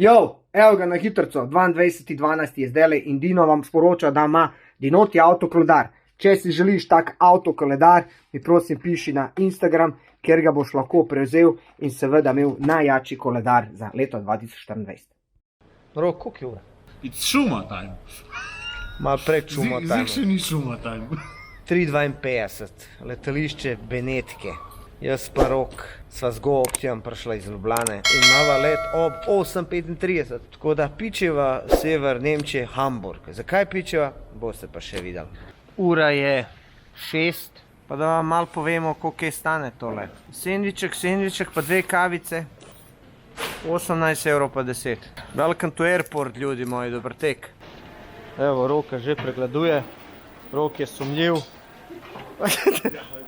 Jo, evo ga na hitrco, 22.12. je zdajle in Dino vam sporoča, da ima Dinoti avtokoledar. Če si želiš tak avtokoledar, mi prosim piši na Instagram, kjer ga boš lahko prevzel in seveda imel najjačji koledar za leto 2024. Rok, koliko je ura? It's šuma time. Malo pred šuma time. Zdaj še ni šuma time. 3:52, letališče Benetke. Jaz pa Rok sva z GoOptijem prišla iz Ljubljane in imava let ob 8:35. Tako da pičeva sever Nemčije, Hamburg. Zakaj pičeva? Boste pa še videli. Ura je 6, pa da vam malo povemo, koliko je stane tole. Sendviček pa 2 kavice, 18 evrov pa 10. Welcome to airport, ljudi moji, dober tek. Evo, Roka že pregleduje, Rok je sumljiv.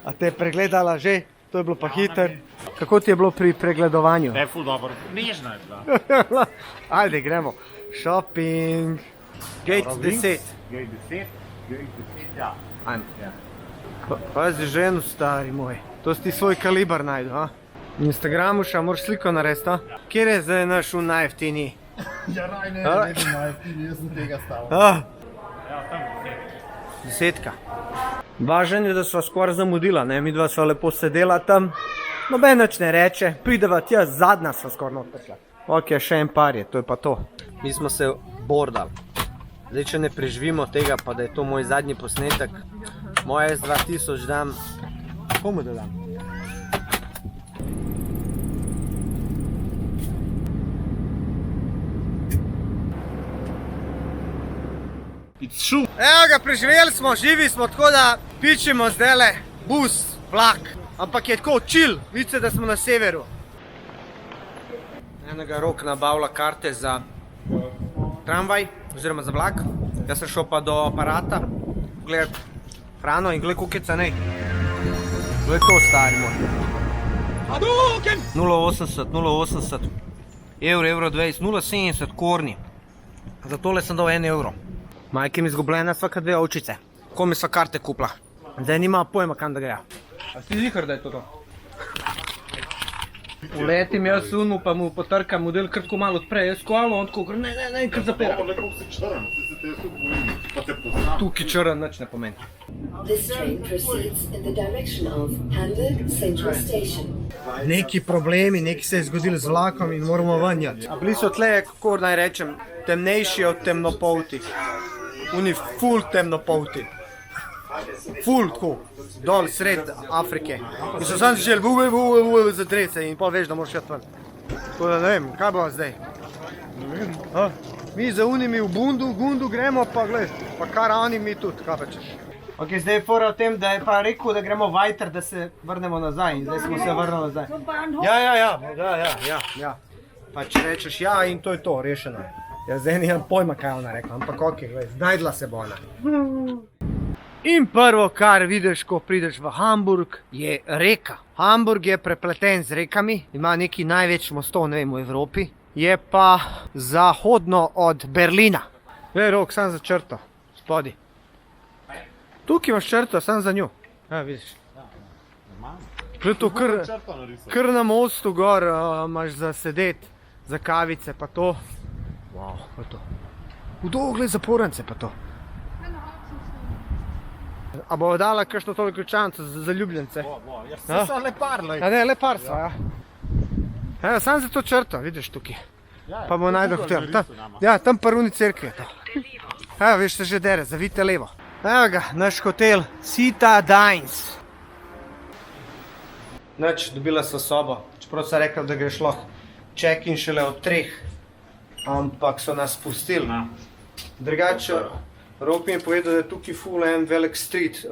A te je pregledala že? To je bilo pa hiter. Kako ti je bilo pri pregledovanju? Ne, ful dobro. Nežna je bila. Ajde, gremo. Shopping. Gate 10. Gate 10, ja. Ajmo. Pazi ženu, stari moj. To si ti svoj kalibar najdu, ha? Instagramuša, moraš sliko narediti, ha? Kjer je zdaj naš najjeftiniji? Ja, raj ne, najjeftiniji, jaz sem tega stavil. Ja, tam 10. Važno je, da sva skoraj zamudila, ne? Midva sva lepo sedela tam. Noben nič ne reče, prideva tja, zadnja sva skoraj not prišla. Ok, še en par je, to je pa to. Mi smo se bordali. Zdaj, če ne preživimo tega, pa da je to moj zadnji posnetek, moje S2000 dam, komu da dam? It's šum. Evo ga, preživeli smo, živi smo, tako da pičimo zdajle bus, vlak. Ampak je tako chill, vidite, da smo na severu. Enega Rok nabavlja karte za tramvaj, oziroma za vlak. Jaz sem šel pa do aparata, gledaj hrano in gledaj koliko je cenej. Gledaj to, stari moj. 0,80, 0,80, evro 20, 0,70 korni. Za tole sem dal 1 evro. Majke mi izgubljena svaka 2 ovčice. Ko mi sva karte kupila. Zdaj nima pojma kam da gre. A si zihar, da je to? Uletim jaz unu, pa mu potrkam, model krtko malo odpre, jaz koalo, on tako, ne, kar zapira. Nekako si črn, se te jaz bojim, pa te poznam. Tukaj črn nič ne pomeni. This train proceeds in the direction of Hamburg Central Station. Neki problemi, neki se je zgodili z vlakom in moramo vanjati. A bili so tle, kako naj rečem, temnejši od temnopoltih. Oni ful temnopolti. Ful tako, dol sred Afrike. In so sam začeli zadret se in pol veš, da moraš jati ven. Tako da ne vem, kaj bo zdaj? Ne vem. Mi za unimi v Gundu gremo, pa gled, pa kar oni mi tudi, kaj pa češ. Ok, zdaj je fora v tem, da je pa rekel, da gremo vajter, da se vrnemo nazaj in zdaj smo se vrnili nazaj. Ja. Pa če rečeš ja in to je to, rešeno je. Jaz zdaj nimam pojma, kaj ona rekla, ampak ok, gled, znajdla se bo ona. In prvo, kar vidiš, ko prideš v Hamburg, je reka. Hamburg je prepleten z rekami, ima neki največ mostov, ne vem, v Evropi. Je pa zahodno od Berlina. Glej, Rok, sam za črto, spodi. Tukaj imaš črto, sam za njo. Ja, vidiš. Glej, to kar na mostu gor imaš za sedeti, za kavice pa to. Wow, pa to. Vdo, glej, za porance pa to. A bo dala kakšno tole ključanico za ljubljence? Jaz sem le par, lej. A ne, le par sva, ja. Evo, sam za to črto, vidiš tukaj. Pa bo najdel hotel. Ja, tam prvuni cerkvi je to. Evo, viš se že dere, zavite levo. Evo ga, naš hotel Citadines. Nič, dobila sva sobo. Čeprav sem rekel, da greš lahko check-in šele od 3. Ampak so nas pustili. Drugače, Rok mi je povedal, da je tukaj ful en velik street,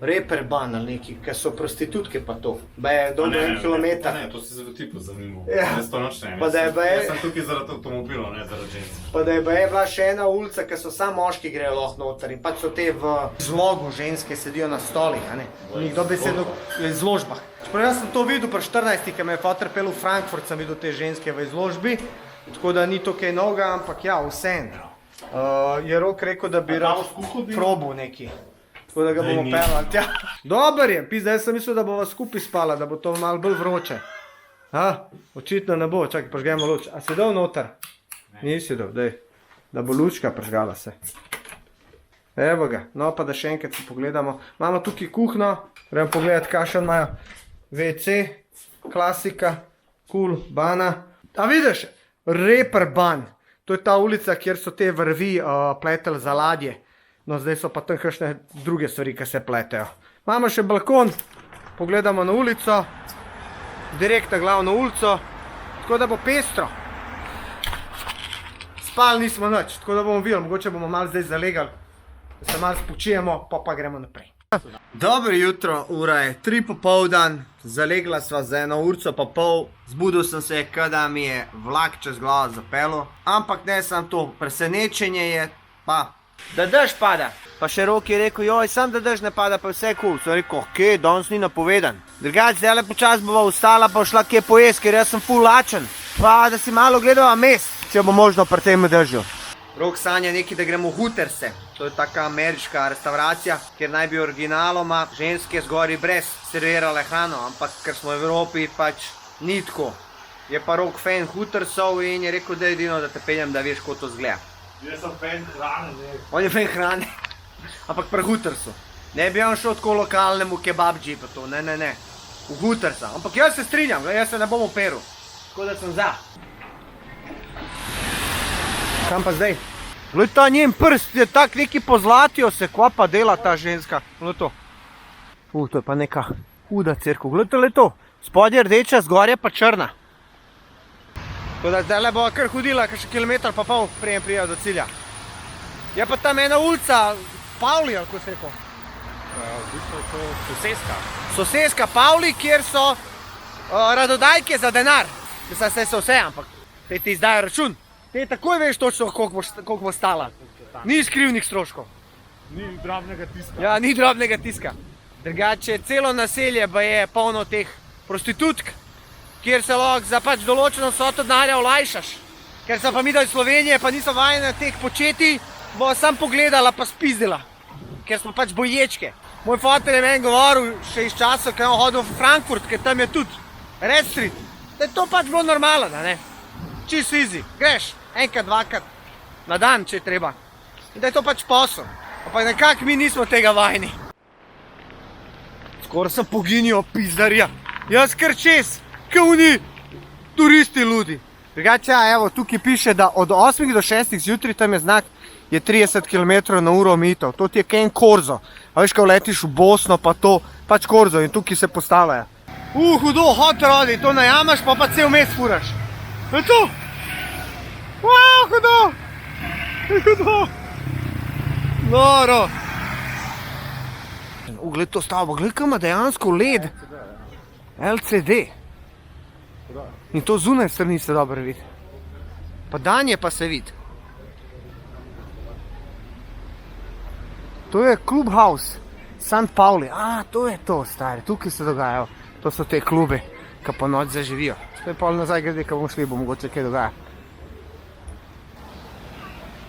Reeperbahn ali neki, ker so prostitutke pa to. Ba je dobro 1 kilometer. Ne, to si za tipu zanimivo. Ja. Jaz to noč ne vem. Pa da je Jaz sem tukaj zaradi avtomobilov, ne zaradi žensk. Pa da je bila še ena ulica, ker so samo moški grejo lahko noter in pač so te v zlogu ženske sedijo na stolih, a ne. Nekdo besedno v izložbah. Čeprav jaz sem to videl pri 14, ker me je foter pel v Frankfurt, sem videl te ženske v izložbi. Tako da ni to kaj novega, ampak ja, vseeno. Je Rok rekel, da bi rad probal neki. Tako da ga bomo pelali tja. Dober je, pizda, jaz sem mislil, da bova skupaj spala, da bo to malo bolj vroče. Očitno ne bo, čakaj, požgemo luč. A si dal noter? Nisi dal, daj. Da bo lučka prižgala se. Evo ga, no pa da še enkrat si pogledamo. Imamo tukaj kuhno, gremo pogledati, kakšen imajo WC, klasika, cool, bana. A vidiš, Reper ban. To je ta ulica, kjer so te vrvi pleteli za ladje. No, zdaj so pa tam kakšne druge stvari, ki se pletejo. Imamo še balkon, pogledamo na ulico, direkt na glavno ulico, tako da bo pestro. Spali nismo nič, tako da bomo videli, mogoče bomo malo zdaj zalegali, da se malo spočijemo, pa gremo naprej. Dobro jutro, ura je 3 popoldan, zalegla sva za 1 urco pa pol, zbudil sem se, kada mi je vlak čez glavo zapeljal, ampak ne samo to, presenečenje je pa, da dež pada. Pa še Roki je rekel, joj, sam da dež ne pada, pa vse cool. Sem rekel, okej, danes ni napovedan. Drugače, zdaj počas bova vstala, pa šla kje pojesti, ker jaz sem ful lačen. Pa da si malo gledala mest, če bo možno pri tem dežju. Rok sanja nekaj, da gremo v Hooterse. To je taka ameriška restauracija, kjer naj bi originaloma ženske zgori brez servirale hrano, ampak ker smo v Evropi, pač ni tako. Je pa Rok fan Hootersov in je rekel, da je edino, da te peljem, da veš, kako to zgleda. Jaz sem fan hrane, ne. On je fan hrane, ampak pri Hootersu. Ne bi on šel tako lokalnemu kebabdži pa to, ne. V Hootersa. Ampak jaz se strinjam, jaz se ne bom operil. Tako da sem za. Kam pa zdaj? Glej, ta njen prst je tak neki pozlatijo se, kva pa dela ta ženska. Glej to. To je pa neka huda cerkev. Glejte le to. Spodje rdeča, zgorje pa črna. Tako da zdaj le bova kar hodila, kar še kilometer pa pol prijem prija do cilja. Je pa tam ena ulica, Pavli, ali ko se rekel? Soseska. Soseska Pavli, kjer so radodajke za denar. Mislim, se so vse, ampak te ti izdajo račun. Te takoj veš točno, koliko bo stala. Ni skrivnih stroškov. Ni drobnega tiska. Ja, ni drobnega tiska. Drugače, celo naselje pa je polno teh prostitutk, kjer se lahko za pač določeno vsoto denarja olajšaš. Ker so pa mi iz Slovenije, pa niso vajene teh početi, bo sam pogledala pa spizdila. Ker smo pač boječke. Moj foter je meni govoril še iz časov, ko je on hodil v Frankfurt, ker tam je tudi Red Street. Da je to pač bilo normalno, da ne? Čist easy. Greš enkrat, dvakrat na dan, če je treba. In da je to pač posel. Ampak nekako mi nismo tega vajeni. Skoraj sem poginil, pizdarija. Jaz kar čez, kao ni turisti ludi. Drugače, evo, tukaj piše, da od 8 do 6 zjutraj tam je znak, je 30 km/h omejitev. To ti je kaj en korzo. A veš, ko letiš v Bosno, pa to, pač korzo in tukaj se postavljajo. Hudo, hot rodi, to najamaš, pa cel mes furaš. Je to? Hudo! Hudo! Noro! Gled to stavbo, gled, kaj ima dejansko LED. LCD. In to zunaj strani se dobro vidi. Pa danje pa se vidi. To je Clubhouse, St. Pauli. To je to, stari, tukaj se dogajajo. To so te klube, ki pa noč zaživijo. To je pol nazaj grede, ko bomo šli, bo mogoče kaj dogaja.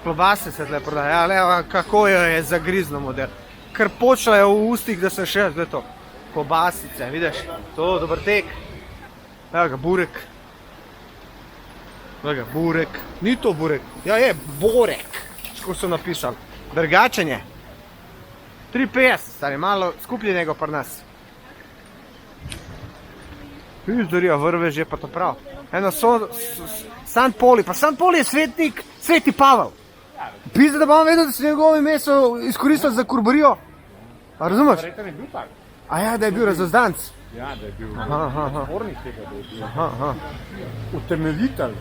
Klobase se tle prodaja, ja, kako jo je zagrizno model. Kar počlajo v ustih, da se še, zdaj to. Klobasice, vidiš? To, dober tek. Evo ga, burek. Evo ga, burek. Ni to burek. Ja, je, borek. Kako so napisali. Drugačen je. 3,50, stari, malo skupljenega pri nas. Pizdorija, vrve že pa to prav. Eno St. Pauli, pa St. Pauli je svetnik, Sveti Pavel. Pizda, da bom vedel, da se njegovo ime so izkoristili za kurbarijo. A razumeš? Verjetno je bil tak. A ja, da je bil razozdanc. Ja, da je bil Zbornik tega, da je bil utemeljitelj.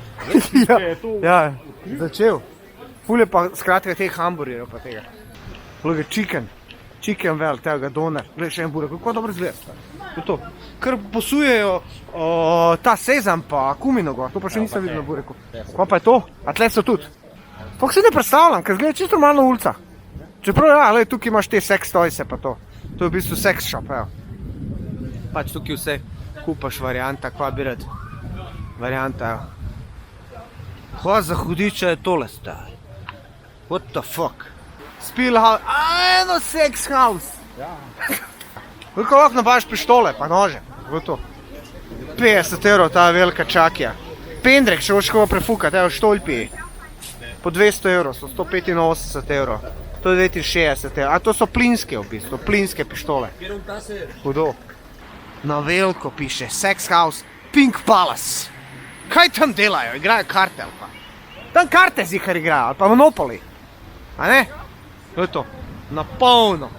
Ja, začel. Ful je pa skratka teh hamburgerjev pa tega. Glede, chicken vel, tega doner. Glede, še en burek, kako dobro izgleda. To. Kar posujejo ta sezam pa kumino gor, to pa še nisem videl na bureku. Kaj pa je to? A tle so tudi. Fak se ne predstavljam, ker zgleda čisto normalno ulica. Čeprav, ja, ale, tukaj imaš te sex toyse pa to. To je v bistvu sex shop, evo. Pač tukaj vse kupaš varianta, kva bi rad. Varianta, evo. Hva za hudiča je tole, stari. What the fuck? Spill house, eno sex house. Ja. Veliko lahko nabaviš pištole, pa nože. To. 150 evrov ta velika čakija. Pendrek še boš kako prefukati, evo štolpi. Po 200 evrov so 185 evrov. To je 69 evrov. A to so plinske v bistvu, plinske pištole. Hudo. Na veliko piše Sex House, Pink Palace. Kaj tam delajo? Igrajo karte ali pa? Tam karte zihar igrajo, ali pa Monopoly. A ne? To je to. Na polno.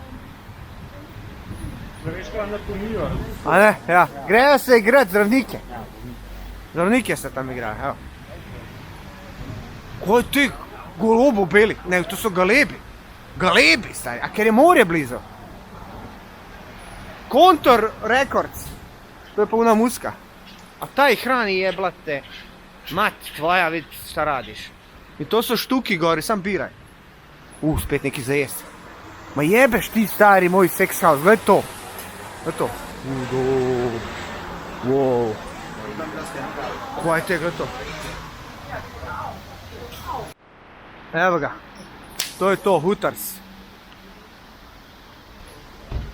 A ne? Ja. Grejo se igrati zdravnike. Zdravnike se tam igrajo, evo. Kaj je tih golobov belih? Ne, to so galebi. Galebi, stari. A ker je morje blizu. Kontor Records. To je pa una muska. A ta ih hrani jeblate. Mat tvoja, vid šta radiš. In to so štuki gori, sam biraj. Spet neki za jest. Ma jebeš ti, stari moj Sex House, gled to. Gled to. Wow. Kaj je te, gled to. Evo ga. To je to, Hooters.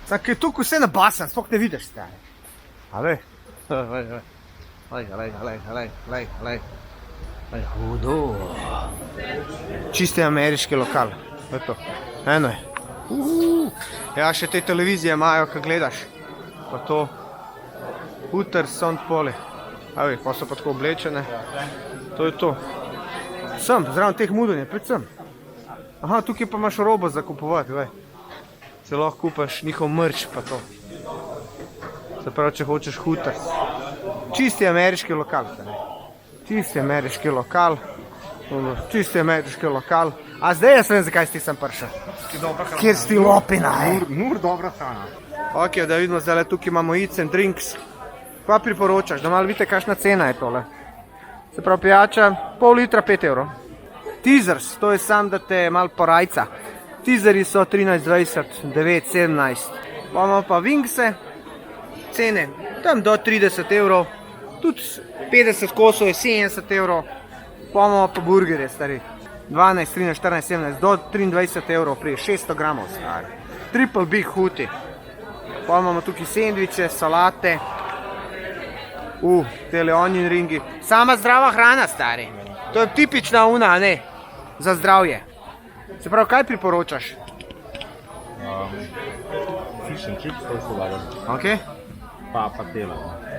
Sam kaj je tukaj vse nabasan, spok ne vidiš, stari. A ve? Hudo. Čisti ameriški lokal. To je to. Eno je. Ja, še te televizije imajo, ko gledaš. Pa to. Hooters, Soundpoli. A ve, pa so pa tako oblečene. To je to. Sem, zraven teh mudonje, predvsem. Aha, tukaj pa imaš robo za kupovati, vej. Se lahko kupaš njihov merch pa to. Se pravi, če hočeš Hooters. Čisti ameriški lokal. Čisti ameriški lokal. Čisti ameriški lokal. A zdaj jaz vem, zakaj si sem prišel. Kjer si lopina, Nur dobra hrana. Ok, da vidimo zdaj, tukaj imamo eats and drinks. Kaj priporočaš, da malo vidite, kakšna cena je tole. Se pravi, pijača, pol litra 5 evrov. Teasers, to je sam, da te malo porajca. Teaserji so 13, 20, 9, 17. Pa imamo pa wingse, cene tam do 30 evrov. Tudi 50 kosov je 70 evrov. Pa imamo pa burgerje, stari. 12, 13, 14, 17, do 23 evrov pri 600 gramov, stari. Triple Big Hootie. Pa imamo tukaj sendviče, salate. Tele onion ringi. Sama zdrava hrana, stari. To je tipična una, ne? Za zdravje. Se pravi, kaj priporočaš? Fish and chips, to so dobro. Ok? Pa tela.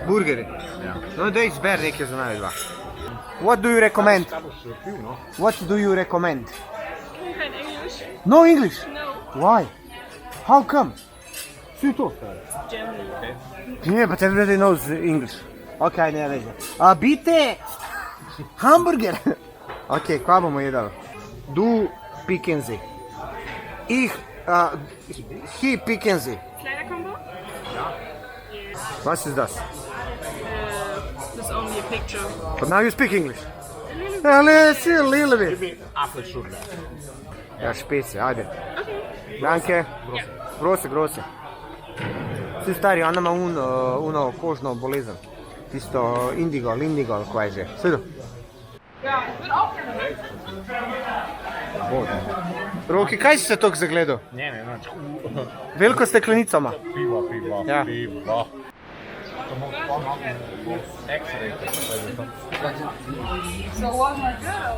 Burgeri. Ja. No, da izber nekaj za naj dva. What do you recommend? What do you recommend? Geen Engels? No English? No. Why? How come? Svi to? Germany. Yeah, but everybody knows English. Ok, ne veze. Bite hamburger. Ok, kva bomo jedali? Du pikenzi. Hi pikenzi. Kleidercombo? What is that? That's only a picture. But now you speak English. A little bit. A little bit. Apfelschorle. Ja, špeci, ajde. Okay. Danke. Grosse, grosse. Vsi stari, ona ima uno kožno bolezen. Tisto indigo, ali kaj že. Sedo. Roki, kaj si se toliko zagledal? Ne, znači. Veliko steklenico ima. Pivo. Ja. Pivo. To mogu pa malo X-ray. So was my girl?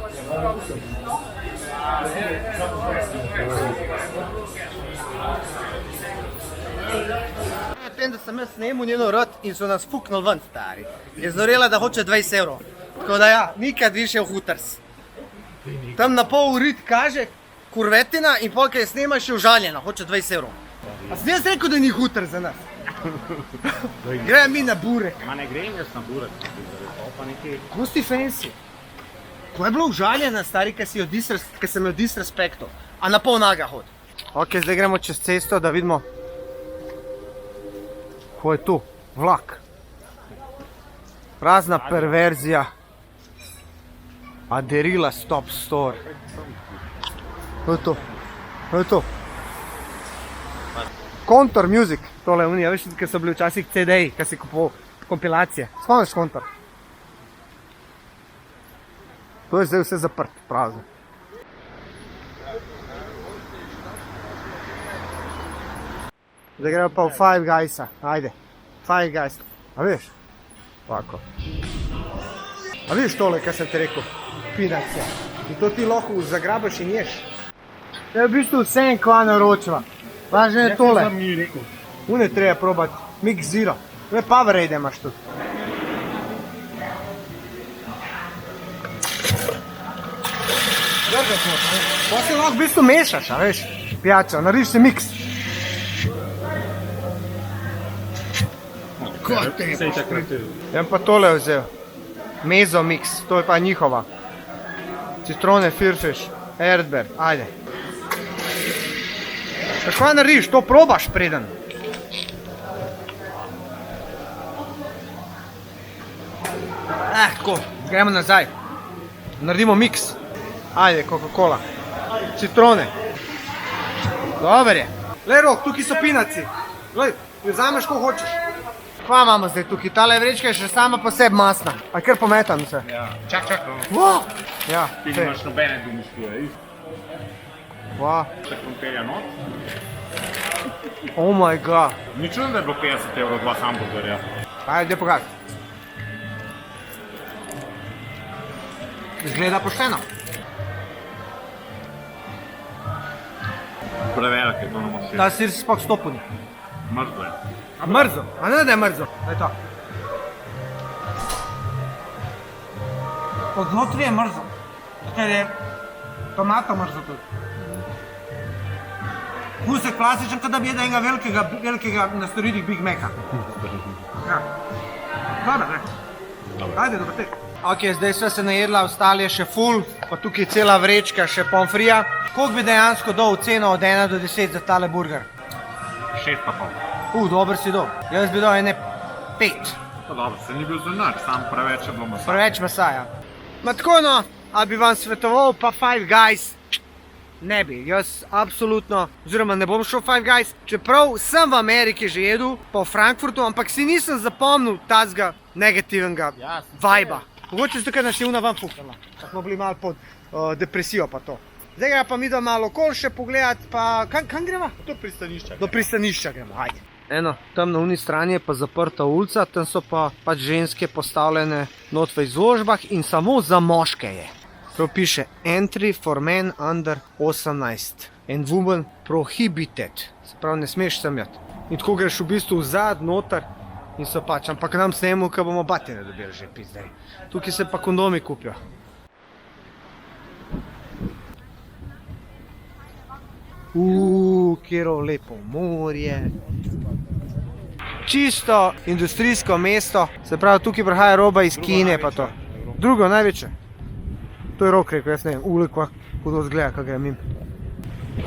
Tem, da sem jaz snemal njeno rod in so nas fuknuli ven, stari. Je znorela, da hoče 20 evrov. Tako da ja, nikad više v Hooters. Tam na pol urit kaže kurvetina in pol, kaj je snema, še užaljena, hoče 20 evrov. A sem jaz rekel, da ni Hooters za nas? Grejo mi na burek. Ma ne grem jaz na burek. Pa nekaj. Kosti fancy. Ko je bila užaljena, stari, kaj sem jo disrespektov. A na pol naga hod. Ok, zdaj gremo čez cesto, da vidimo. Ko je tu? Vlak. Razna perverzija. Aderila Stop Store. To je to. To je to. Kontor Music. Tole je unija, veš, ker so bili včasih CD-ji, ker si kupoval kompilacije. Spomniš Kontor? To je zdaj vse zaprt, prazno. Zdaj gremo pa v Five Guysa. Ajde. Five Guys. A veš? Ovako. A vidiš tole, kaj sem ti rekel? Pinace. In to ti lahko zagrabaš in ješ. To je v bistvu vse en kva naročiva. Važno je tole. Sam ni rekel. Une treba probati. Mix Zero. To je Powerade imaš tudi. Drža smo. To si lahko v bistvu mešaš, a veš? Pijačo, narediš si mix. Sej takrat je. Ja pa tole vzel. Mezo mix, to je pa njihova. Citrone, firfiš, erdber, ajde. Kaj narediš, to probaš preden. Tako, gremo nazaj. Naredimo mix. Ajde, Coca-Cola. Citrone. Dober je. Le Rok, tukaj so pinaci. Glej, vzameš, ko hočeš. Kva imamo zdaj tukaj? Tale vrečka je še sama po sebi masna. A kar pometam se. Ja. Čak. Wow. Ja, Ti te. nimaš nobene domišljuje. Wow. Tako krompirja not. Oh my god. Ni čudno, da je bilo 50 evrov 2 hamburgerja. Ajde, gdje pokaži. Izgleda pošteno. Prevelik je to na moči. Ta sir si spok stopuni. Mrzlo je. Mrzo, a ne da je mrzo. Daj to. Odnotri je mrzo. Ker je tomata mrzo tudi. Kus je klasičen, kada bi jedel enega velikega nastoridih Big Maca. Ja. Dobar, ne? Ajde, dobar tek. Ok, zdaj sva se najedla, ostali je še full, pa tukaj je cela vrečka, še pomfrija. Koliko bi dejansko dal ceno od 1 do 10 za tale burger? 6 pa pol. Dober si dal. Jaz bi dal ene 5. Pa dobro, se ni bil za nič, sam preveč je bilo masa. Preveč mesa, ja. Ma tako no, a bi vam svetoval pa Five Guys? Ne bi, jaz absolutno, oziroma ne bom šel Five Guys, čeprav sem v Ameriki že jedel, pa v Frankfurtu, ampak si nisem zapomnil tazga negativnega vajba. Mogoče zato, ker nas je una ven fukala, pa smo bili malo pod depresijo pa to. Zdaj gremo pa mi da malo okol še pogledat, pa kam gremo? To pristanišče. Do pristanišča gremo, ajde. Eno, tam na uni strani je pa zaprta ulica, tam so pa pač ženske postavljene not v izložbah in samo za moške je. To piše Entry for men under 18 and women prohibited. Se pravi, ne smeš sem jati. In tako greš v bistvu vzad, noter in so pač, ampak nam snemu, ko bomo batine dobili že pizdej. Tukaj se pa kondomi kupijo. Kjero lepo morje. Čisto industrijsko mesto, se pravi, tukaj prihaja roba iz Kine pa to. Drugo, največje. To je Rok rekel, jaz ne vem, kako to zgleda, kako grem mim.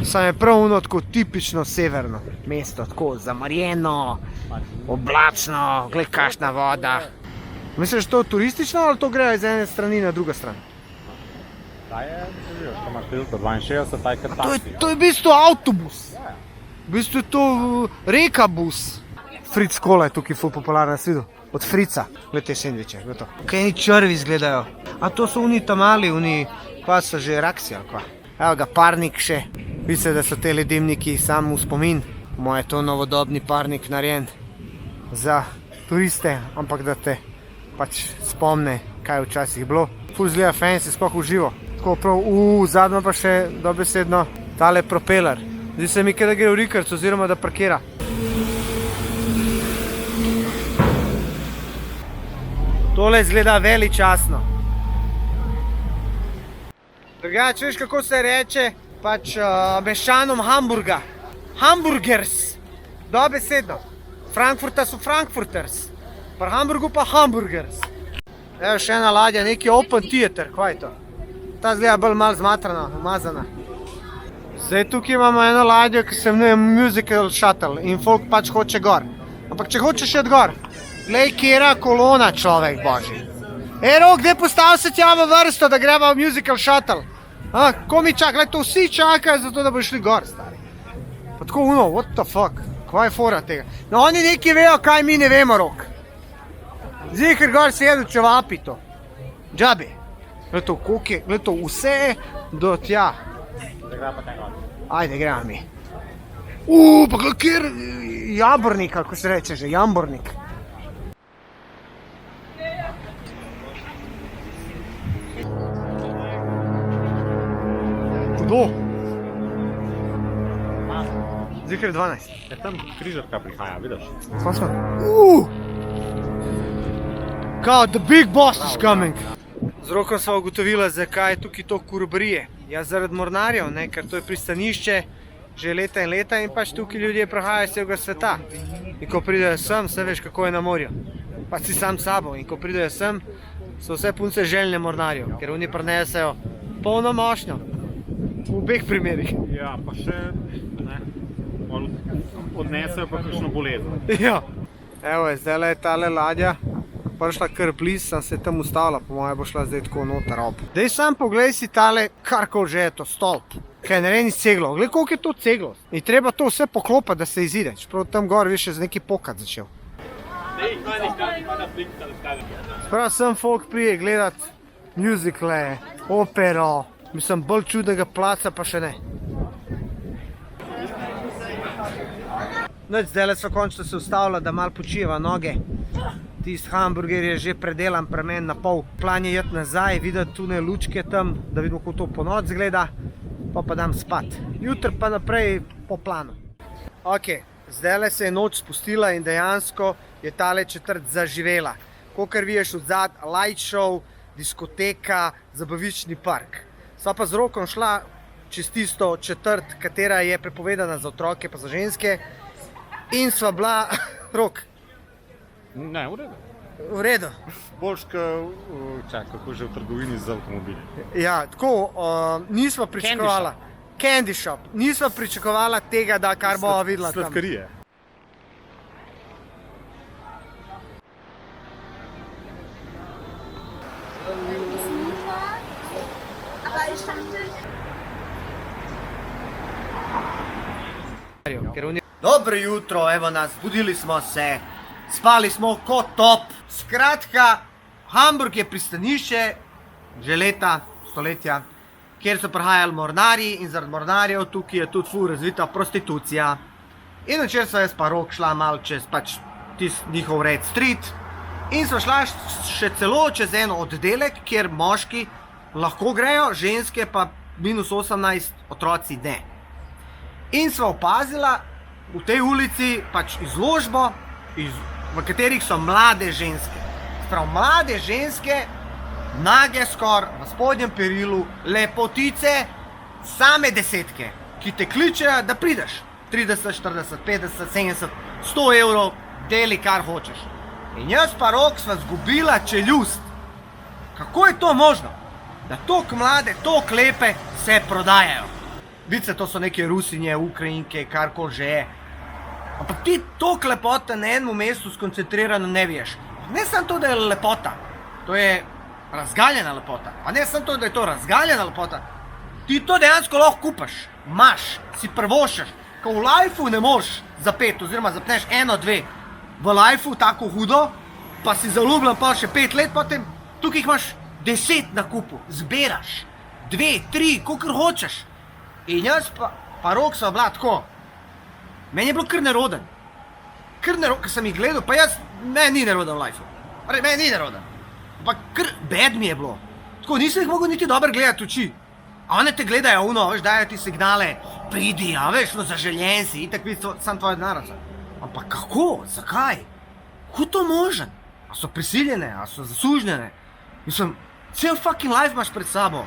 Sam je prav ono tako tipično severno mesto, tako zamarjeno, oblačno, gled kakšna voda. Misliš, da je to turistično ali to gre iz ene strani na drugo stran? Ta je, što imaš številko 62, taj kar taksi. To je v bistvu avtobus. V bistvu je to reka bus. Fritz Cola je tukaj ful popularna, si videl? Od Fritza. Gled te sendviče, gled to. Kaj ni črvi izgledajo. A to so oni tamali, oni, kva so že raksi ali kva. Evo ga, parnik še. Vidi, da so tele dimniki sam v spomin. Moje to novodobni parnik narejen za turiste, ampak da te pač spomne, kaj je včasih bilo. Ful zgleda fancy, sploh v živo. Tako prav, zadnjo pa še dobesedno tale propeler. Zdi se mi, da gre v Rikarc oziroma da parkira. Tole izgleda veličasno. Drugače, veš kako se reče, pač mešanom hamburga. Hamburgers. Dobesedno. Frankfurta so Frankfurters. Pri Hamburgu pa hamburgers. Evo še ena ladja, neki open theater, kaj je to? Ta zgleda bolj malo zmatrana, umazana. Zdaj tukaj imamo eno ladjo, ki se imenuje Musical Shuttle in folk pač hoče gor. Ampak če hočeš iti gor, glej, kjera kolona, človek božji. Rok, gdje postav se tja v vrsto, da gremo v Musical Shuttle? Ko mi čaka, to vsi čakajo zato, da bo šli gor, stari. Pa tako what the fuck, kva je fora tega? No, oni neki vejo, kaj mi ne vemo, Rok. Zdaj, ker gor se jedu čevapi to. Džabi. Gled to, koliko je, gled to, vse do tja. Ajde, gremo mi. Pa gled, kjer, jabornik, kako se reče že, jambornik. Do. Zikr 12. Je tam križarka prihaja, vidiš? Kaj smo? God, the big boss is coming. Z Rokom sva ugotovila, zakaj je tukaj to kurbarije. Ja, zaradi mornarjev, ne, ker to je pristanišče že leta in leta in pač tukaj ljudje prihajajo iz celega sveta. In ko pridejo sem, se veš, kako je na morju. Pa si sam s sabo. In ko pridejo sem, so vse punce željne mornarjev, ker oni prinesejo polno mošnjo. V obeh primerih. Ja, pa še, ne, odnesejo pa kakšno bolezen. Ja. Evo je, zdaj je tale ladja prišla kar blizu, sem se tam ustavila, po moje bo šla zdaj tako noter ob. Dej sam poglej si tale, karkoli že je to, stolp. Kaj ne reni ceglo, gled koliko je to ceglo. In treba to vse poklopati, da se izide, čeprav tam gor više z neki pokat začel. Sprav sem folk prije gledat musicale, opero, mislim bolj čudnega placa pa še ne. Noč, zdaj sva končno se ustavila, da malo počijeva noge. Tisti hamburger je že predelan pri meni na pol. Plan je jeti nazaj, videti tune lučke tam, da vidimo, kako to po noč zgleda, pa dam spat. Jutri pa naprej po planu. Ok, zdaj se je noč spustila in dejansko je tale četrt zaživela. Kakor vidiš odzad, light show, diskoteka, zabavični park. Sva pa z Rokom šla čez tisto četrt, katera je prepovedana za otroke pa za ženske. In sva bila, Rok, Ne, v redu. v redu. Boljš, kako že v trgovini z avtomobili. Ja, tako, nisva pričakovala. Candy shop. Nisva pričakovala tega, da kar bova videla tam. Sladkarije. Dobro jutro, evo nas, budili smo se, spali smo kot top. Skratka, Hamburg je pristanišče že leta, stoletja, kjer so prihajali mornarji in zaradi mornarjev tukaj je tudi ful razvita prostitucija. In včeraj sva jaz pa Rok šla malo čez pač tisti njihov Red Street in sva šla še celo čez eno oddelek, kjer moški lahko grejo, ženske pa minus 18, otroci ne. In sva opazila v tej ulici pač izložbo, v katerih so mlade ženske. Sprav mlade ženske, nage skor, v spodnjem perilu, lepotice, same desetke, ki te kličejo, da prideš. 30, 40, 50, 70, 100 evrov, deli kar hočeš. In jaz pa Rok sva zgubila čeljust. Kako je to možno, da toliko mlade, toliko lepe se prodajajo? Vidice, to so neke Rusinje, Ukrajinke, karkoli že je. Ampak ti toliko lepote na enem mestu skoncentrirano ne viješ. Ne samo to, da je lepota, to je razgaljena lepota. Pa ne samo to, da je to razgaljena lepota, ti to dejansko lahko kupaš, imaš, si prvošaš. Ko v lifeu ne moš zapeti, oziroma zapneš eno, dve v lifeu tako hudo, pa si zaljubljen pa še 5 let potem, tukaj imaš 10 na kupu, zbiraš, 2, 3, kolikor hočeš. In jaz pa Rok sva bila tako. Meni je bilo kar neroden. Kar neroden, ko sem jih gledal, pa jaz, meni ni neroden v lifeu. Meni ni neroden. Pa kar bad mi je bilo. Tako, nisem jih mogel niti dobro gledati oči. A one te gledajo uno, veš, dajo ti signale, pridi, a veš, no zaželjen si, itak vidi sam tvoje denar. Ampak kako, zakaj? Kako to možen? A so prisiljene, a so zasužnjene? Mislim, cel fucking life imaš pred sabo.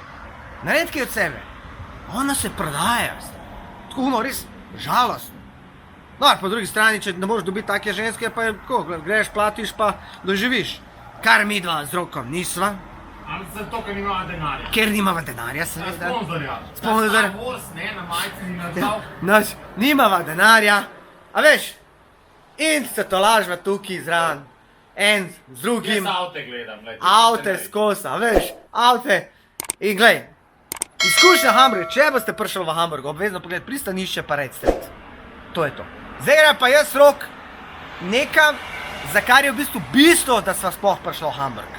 Naredi kaj od sebe. Ona se prodaja. Tako uno, res žalostno. No, po drugi strani, če ne moreš dobiti take ženske, pa je tako, greš, platiš, pa doživiš. Kar mi dva z Rokom nisva. Ali zato, ker nimava denarja? Ker nimava denarja, seveda. Sponzorja. Sponzor. Ne, na majici ni nazval. Naš, nimava denarja. A veš, in se to lažva tukaj zraven. En z drugim. Jaz avte gledam. Avte skosa, veš, avte. In glej, izkušnja Hamburg, če boste prišli v Hamburg, obvezno pogled pristanišče pa Red Street. To je to. Zdaj gre pa jaz Rok nekam, za kar je v bistvu bistvo, da sva sploh prišla v Hamburg.